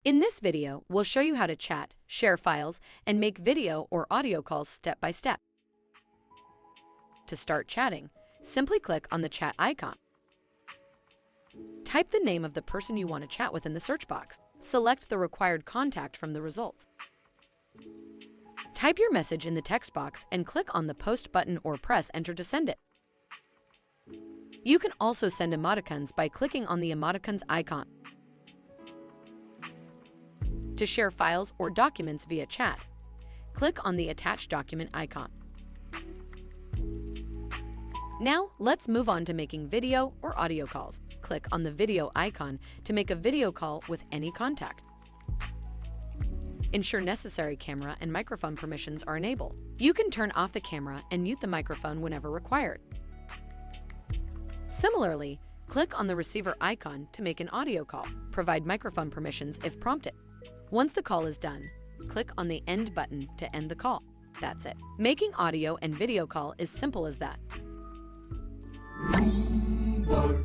In this video, we'll show you how to chat, share files, and make video or audio calls step by step. To start chatting, simply click on the chat icon. Type the name of the person you want to chat with in the search box. Select the required contact from the results. Type your message in the text box and click on the post button or press enter to send it. You can also send emoticons by clicking on the emoticons icon. To share files or documents via chat, click on the attached document icon. Now, let's move on to making video or audio calls. Click on the video icon to make a video call with any contact. Ensure necessary camera and microphone permissions are enabled. You can turn off the camera and mute the microphone whenever required. Similarly, click on the receiver icon to make an audio call. Provide microphone permissions if prompted. Once the call is done, click on the end button to end the call. That's it. Making audio and video call is simple as that. Roombr.